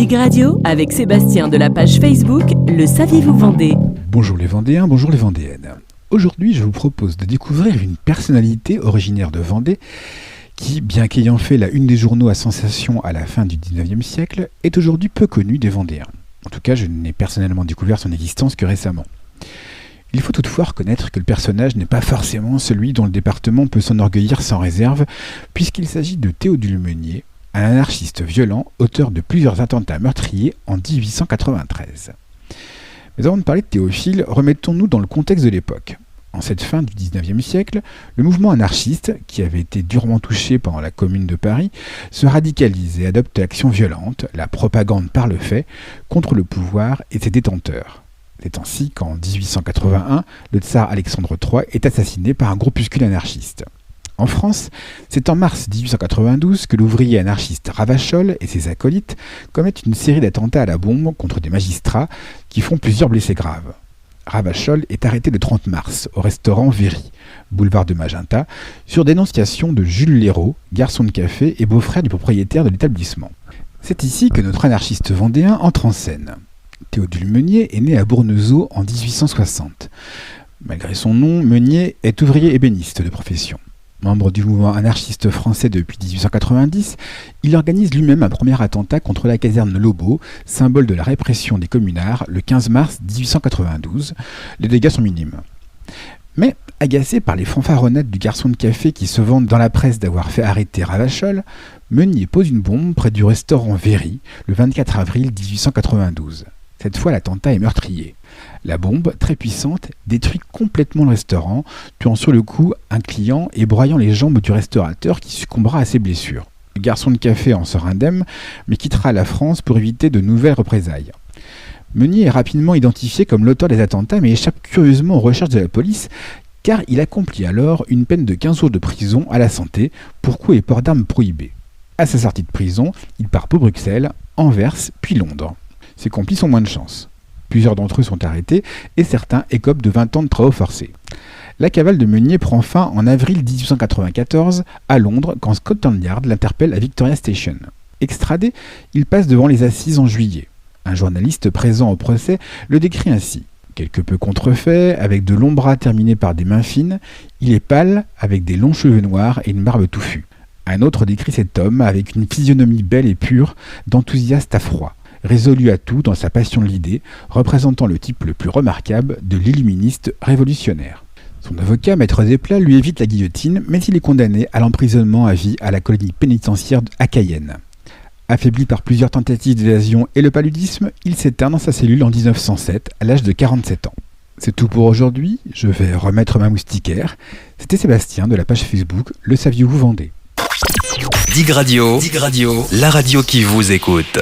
Dig Radio avec Sébastien de la page Facebook Le Saviez-vous Vendée. Bonjour les Vendéens, bonjour les Vendéennes. Aujourd'hui, je vous propose de découvrir une personnalité originaire de Vendée qui, bien qu'ayant fait la une des journaux à sensation à la fin du 19e siècle, est aujourd'hui peu connue des Vendéens. En tout cas, je n'ai personnellement découvert son existence que récemment. Il faut toutefois reconnaître que le personnage n'est pas forcément celui dont le département peut s'enorgueillir sans réserve, puisqu'il s'agit de Théodule Meunier, un anarchiste violent, auteur de plusieurs attentats meurtriers en 1893. Mais avant de parler de Théophile, remettons-nous dans le contexte de l'époque. En cette fin du 19e siècle, le mouvement anarchiste, qui avait été durement touché pendant la Commune de Paris, se radicalise et adopte l'action violente, la propagande par le fait, contre le pouvoir et ses détenteurs. C'est ainsi qu'en 1881, le tsar Alexandre III est assassiné par un groupuscule anarchiste. En France, c'est en mars 1892 que l'ouvrier anarchiste Ravachol et ses acolytes commettent une série d'attentats à la bombe contre des magistrats qui font plusieurs blessés graves. Ravachol est arrêté le 30 mars au restaurant Véry, boulevard de Magenta, sur dénonciation de Jules Léraud, garçon de café et beau-frère du propriétaire de l'établissement. C'est ici que notre anarchiste vendéen entre en scène. Théodule Meunier est né à Bournezeau en 1860. Malgré son nom, Meunier est ouvrier ébéniste de profession. Membre du mouvement anarchiste français depuis 1890, il organise lui-même un premier attentat contre la caserne Lobau, symbole de la répression des communards, le 15 mars 1892. Les dégâts sont minimes. Mais, agacé par les fanfaronnettes du garçon de café qui se vante dans la presse d'avoir fait arrêter Ravachol, Meunier pose une bombe près du restaurant Véry, le 24 avril 1892. Cette fois, l'attentat est meurtrier. La bombe, très puissante, détruit complètement le restaurant, tuant sur le coup un client et broyant les jambes du restaurateur qui succombera à ses blessures. Le garçon de café en sort indemne, mais quittera la France pour éviter de nouvelles représailles. Meunier est rapidement identifié comme l'auteur des attentats, mais échappe curieusement aux recherches de la police, car il accomplit alors une peine de 15 jours de prison à la santé pour coups et port d'armes prohibés. À sa sortie de prison, il part pour Bruxelles, Anvers, puis Londres. Ses complices ont moins de chance. Plusieurs d'entre eux sont arrêtés et certains écopent de 20 ans de travaux forcés. La cavale de Meunier prend fin en avril 1894 à Londres quand Scotland Yard l'interpelle à Victoria Station. Extradé, il passe devant les assises en juillet. Un journaliste présent au procès le décrit ainsi. Quelque peu contrefait, avec de longs bras terminés par des mains fines, il est pâle, avec des longs cheveux noirs et une barbe touffue. Un autre décrit cet homme avec une physionomie belle et pure, d'enthousiaste à froid, résolu à tout dans sa passion de l'idée, représentant le type le plus remarquable de l'illuministe révolutionnaire. Son avocat, Maître Desplat, lui évite la guillotine, mais il est condamné à l'emprisonnement à vie à la colonie pénitentiaire à Cayenne. Affaibli par plusieurs tentatives d'évasion et le paludisme, il s'éteint dans sa cellule en 1907, à l'âge de 47 ans. C'est tout pour aujourd'hui, je vais remettre ma moustiquaire. C'était Sébastien de la page Facebook Le Saviez-vous Vendée. Dig Radio, la radio qui vous écoute.